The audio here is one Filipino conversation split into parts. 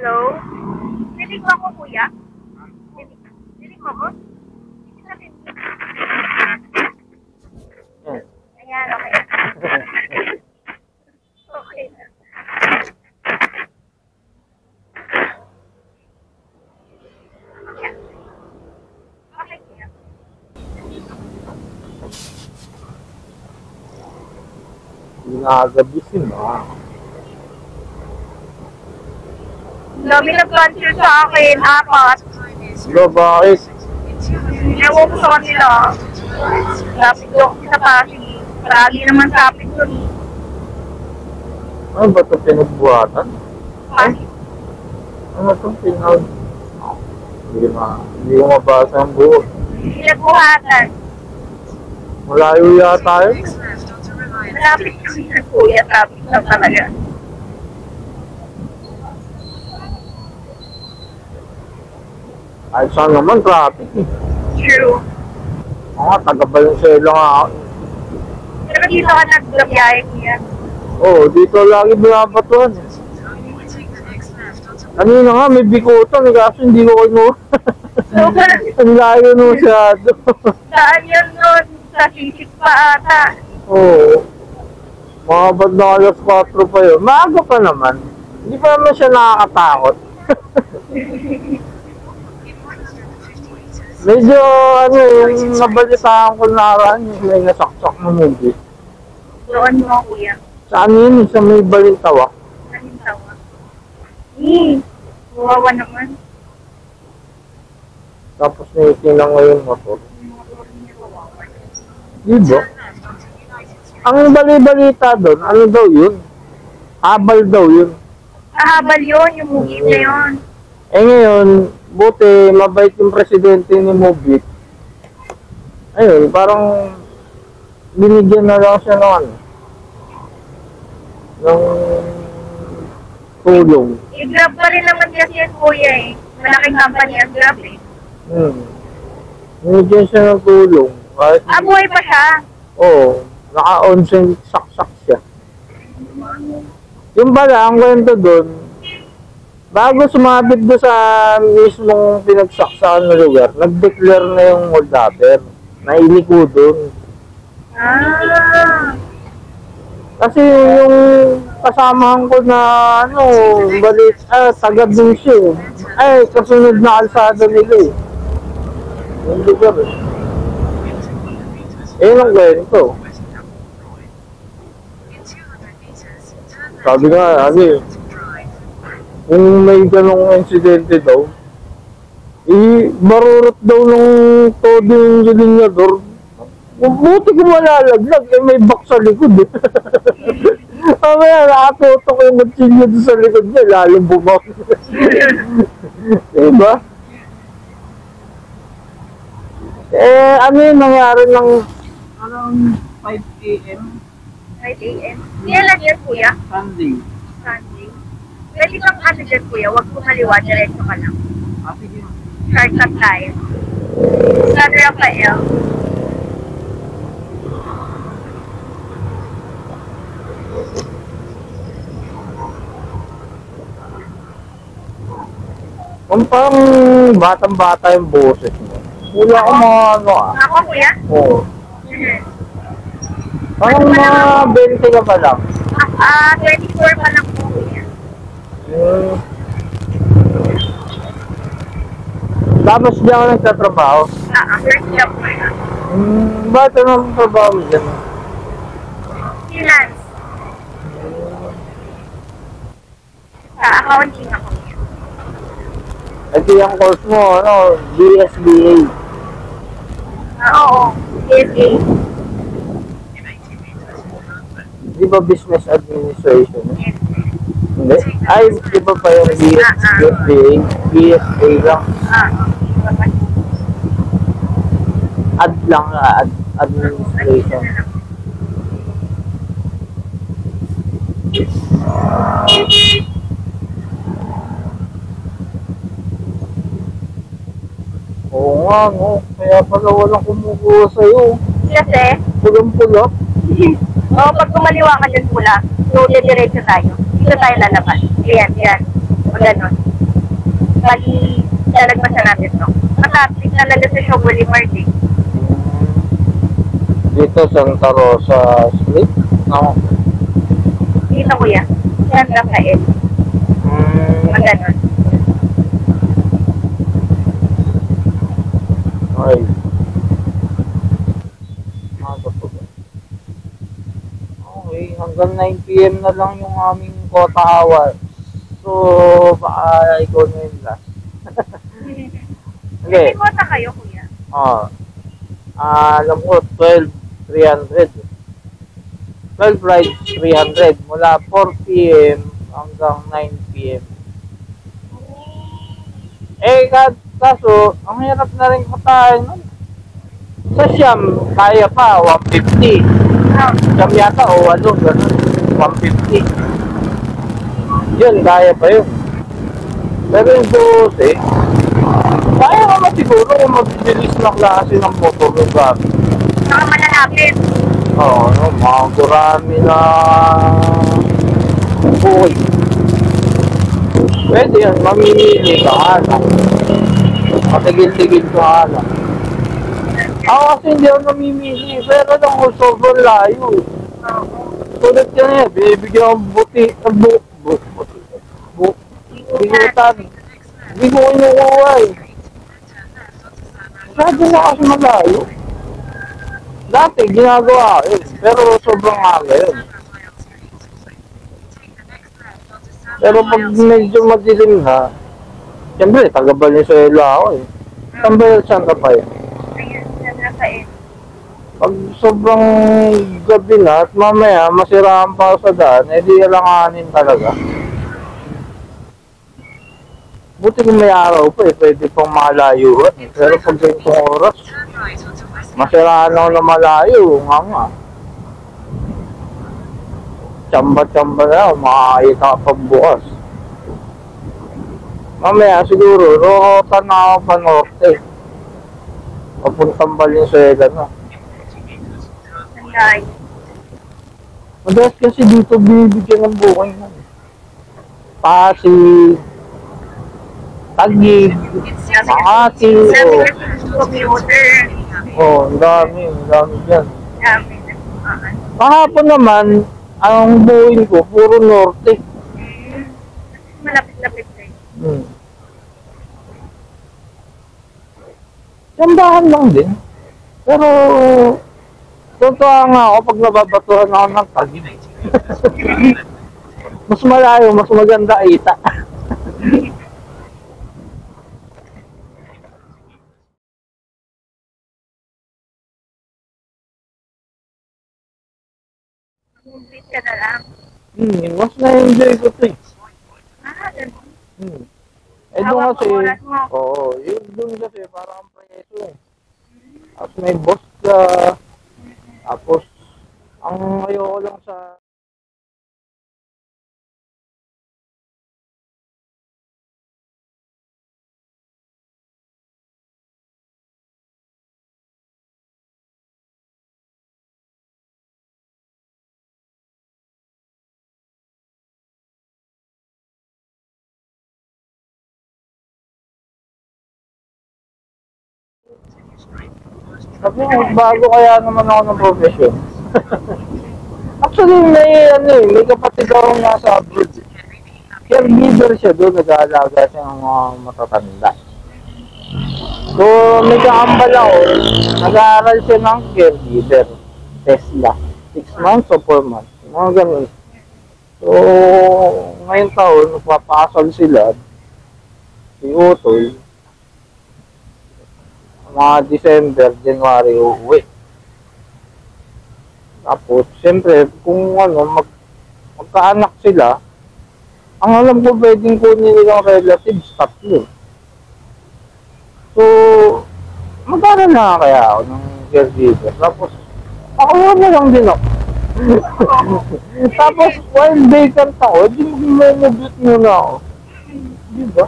Hello? Rinig mo ako, kuya? Rinig mo ako? Ayan, okay. Okay na. Okay, kuya. Ginagabisin ba? Dami nag-cancel sa akin, 4. Lo, bakit? Ewan ko sa kanila. Lapit ko sa Pasig. Lagi naman sapit ko ni Ano ba ito pinagbuhatan? Pasig. Ano ito pinag... Hindi ko mabasa ang buo. Pinagbuhatan. Malayo yata yun. Lapit ko sa kuya, sapit lang talaga. Ay, saan naman traffic eh. True. Taga-Balancela nga ako. Pero dito ka nag-gabiyahe, kuya. Oo, dito lagi binabatuhan eh. Kanina nga, may bikutan eh, kaso hindi ko kinuha. Ang layo masyado. Saan yun nun? Sa sisig pa ata. Oo. Mga ba't na alas 4 pa yun. Maaga pa naman. Hindi pa naman siya nakakatakot. Medyo, yung nabalitaan ko naraan, yung may nasaksak na movie. Doon mo, kuya. Saan yun? Sa may Balintawa. Anong tawa? Wawa naman. Tapos may itinang ngayon motor. Diba? Ang bali-balita doon, ano daw yun? Habal daw yun. Habal yun, yung movie na yun. Eh ngayon, buti mabait yung presidente ni Mobit. Ayun, parang binigyan na lang siya ng ano, ng tulong. I-grab pa rin naman kasi yan, kuya eh. Malaking company ang grab eh. Binigyan siya ng tulong. Kahit, Buhay pa siya. oo, naka-onsen saksak siya. Yung pala, ang kwento doon, bago sumabit doon sa mismong pinagsaksakan na lugar, nag-declare na yung holdapper na iliko doon. Kasi yung kasamahan ko na taga doon siya eh. Ay, kasunod na kalsada nila eh. Yung lugar eh. Eh, ang kwento. Sabi nga, kung may ganong insidente daw, barurot daw ng todo yung linyador. Buti ko malalaglag, may box sa likod eh. Mamaya, nakatutok yung kutsilyo doon sa likod niya, lalong bumak. Diba? Ano yung nangyari ng Around 5 a.m. 5 a.m. Kailan yan, kuya? Sunday. Sunday. Pwede kang ano dyan, kuya? Huwag kumaliwa, diretso ka lang. Sige. Shortcut tayo. San Rafael. kung parang batang-bata yung boses mo. Wala akong mga ano ah. Ako, kuya? Oo. Parang mga 20 ka pa lang. 24 pa lang po, kuya. Tapos diyan ako nagtatrabaho. First job ko na. Ba't ano ang trabaho mo dyan? Finance. Accounting ako. Ito yung course mo, BSBA. Oo. CSA. Di ba Business Administration? Hindi? Ay, di ba pa yung BSBA? BSA lang. Ad lang, administration. Oo nga, no. Kaya pala walang kumukuha sa'yo. Kasi, Pulang-pula. pag kumaliwa ka dyan pula, so diretso tayo. Dito tayo lalabas. Ayan. O ganon. bali, lalagpasan natin to. Matapik na lalo sa Show Boulevard eh. Dito, Santa Rosa Street? No. Dito kuya, San Rafael. Maganon. Ay. Maga po ba? Okay, hanggang 9 PM na lang yung aming quota hour. So, baka ikaw na yung last. Hindi Okay. kota kayo kuya. Alam ko, 12,300. 12 rides, 300. Mula 4 PM hanggang 9 PM. Kaso, ang hirap na rin katayin nun. Sa Siam, kaya pa, 150. Siam yata, o ano, gano'n, 150. Yun, kaya pa yun. Pero yung 12, kaya naman siguro kung magbibilis na klase ng motor yung gamit. Saka malalapit. Oo, no, mga gurami na buhay. Pwede yan, mamimili ka nga lang. Matigil-tigil ka nga lang. Ako kasi hindi ako namimili, pero lang ako sobrang layo. Sulit yan eh, bibigyan akong bigutan. Hindi ko kinukuha eh. Masyado na kasi malayo. Dati, ginagawa ko yun, pero sobrang aga yun. Pero pag medyo madilim na, siyempre, taga Valenzuela ako eh. Saan ba yung Santa Fe? Ayan, San Rafael. Pag sobrang gabi na at mamaya masiraan pa ako sa daan, edi alanganin talaga. Buti kung may araw pa eh, pwede pang malayuan eh. Pero pag ganitong oras, masiraan ako na malayo, nga. Tsamba-tsamba na ako, makakita ka pag bukas. Mamaya siguro, rota na ako pa norte. Papuntang Valenzuela na. Ang layo. Madalas kasi dito bibigyan ng bukay na. Pasig, Taguig, Makati, Sabi kasi computer. ang dami dyan. Dami. Kahapon naman, ang buuin ko, puro norte. Malapit-lapit na yun. Sambahan lang din. Pero, totoo nga ako pag nababatuhan ako ng Taguig. Mas malayo, mas maganda kita. Complete ka na lang. Mas na-enjoy ko ito eh. Ganun. Doon Hawak kasi, ang oras mo. oo, yun doon kasi parang ang preso eh. Tapos may boss ka, tapos ang ayoko lang sa sabi mo, bago kaya naman ako ng profession. Actually, may kapatid akong nasa abroad. Caregiver siya doon, nag-aalaga siya ng mga matatanda. So, may kaambal ako, nag-aaral siya ng caregiver, Tesla. 6 months o 4 months, mga ganun. So, ngayong taon, magpapakasal sila, si Utoy, mga December, January, uuwi. Tapos, siyempre, kung magkaanak sila, ang alam ko pwedeng kunin nilang relatives, 3. So, magkano na kaya ako ng caregiver? Tapos, ako na lang din ako. Tapos, while vacant ako, di mag-mobute muna ako. Di ba?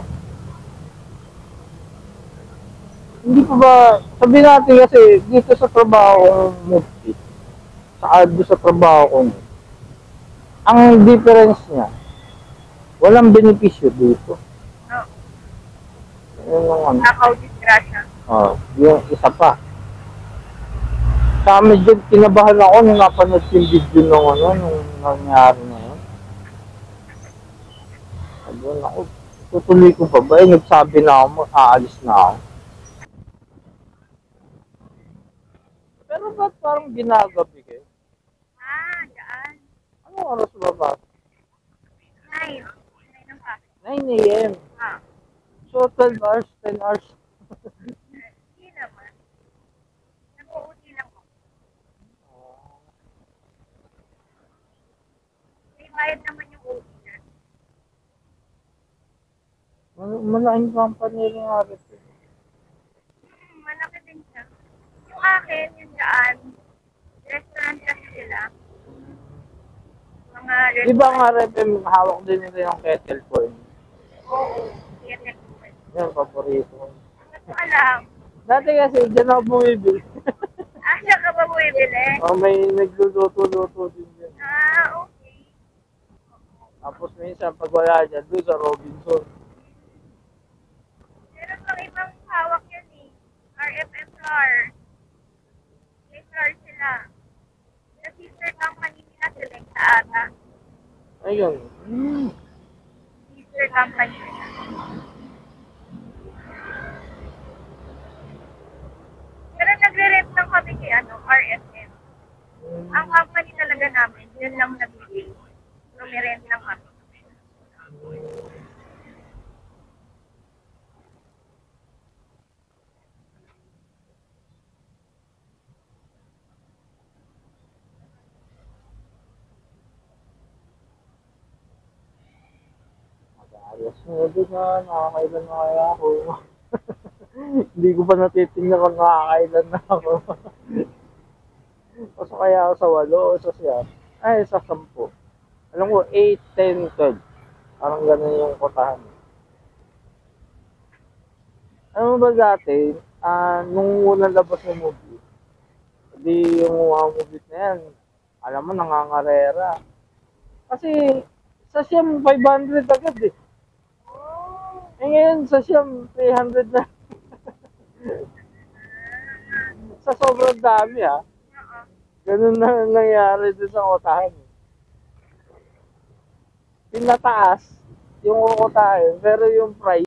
Hindi pa ba, sabi natin kasi, dito sa trabaho kong mobute, saka doon sa trabaho kong, ang difference niya, walang benepisyo dito. Yun ang ano. Nakaw disgrasya. Oh, yung isa pa. Sa medyo kinabahan ako nung napanood yung video nung ano, nung nangyari na yun. Ayun ako, tutuloy ko pa ba? Nagsabi na ako, aalis na ako. Pero ba't parang ginagabi kayo? Daan. Anong oras ba ba? 9. 9 ng pasok. 9 a.m. So 12 hours, 10 hours. Hindi naman. Nag-uuti lang ko. May bayad naman yung uuti na. Malaking company rin nga rin. Malaki din siya. Yung akin, yung daan, restaurant kasi sila. Mga Di ba nga rin, hawak din nila yung kettle corn? Oo. Kettle corn. Yan, paborito ko. Hindi ko alam. Dati kasi, dyan ako bumibili. Siya ka ba bumibili? May nagluluto-luto din dyan. Okay. Tapos minsan, pag wala dyan, doon sa Robinson. Meron pang ibang hawak yan eh. RFM Flour. May flour sila. Sa sister company nila Selecta ata. Ayun. Sister company nila. Pero nagre-rent lang kami kay RFM. Ang company talaga namin, yun lang nagbibigay. So, may rent lang kami. Ayos mo din na, nakakailan na kaya ako. Hindi ko pa natitingnan kung nakakailan na ako. Pasok kaya ako sa 8 o sa 7. Ay, sa 10. Alam ko, 8, 10, 12. Parang ganun yung kotahan. Ano ba dati, nung unang labas ng movie, di yung movie na yan, alam mo, nangangarera. Kasi, sa siyam, 500 agad eh. Eh ngayon, sa siyam, 300 na. Sa sobrang dami Ganun na nangyari doon sa kotahan. Pinataas yung kotahan, pero yung price,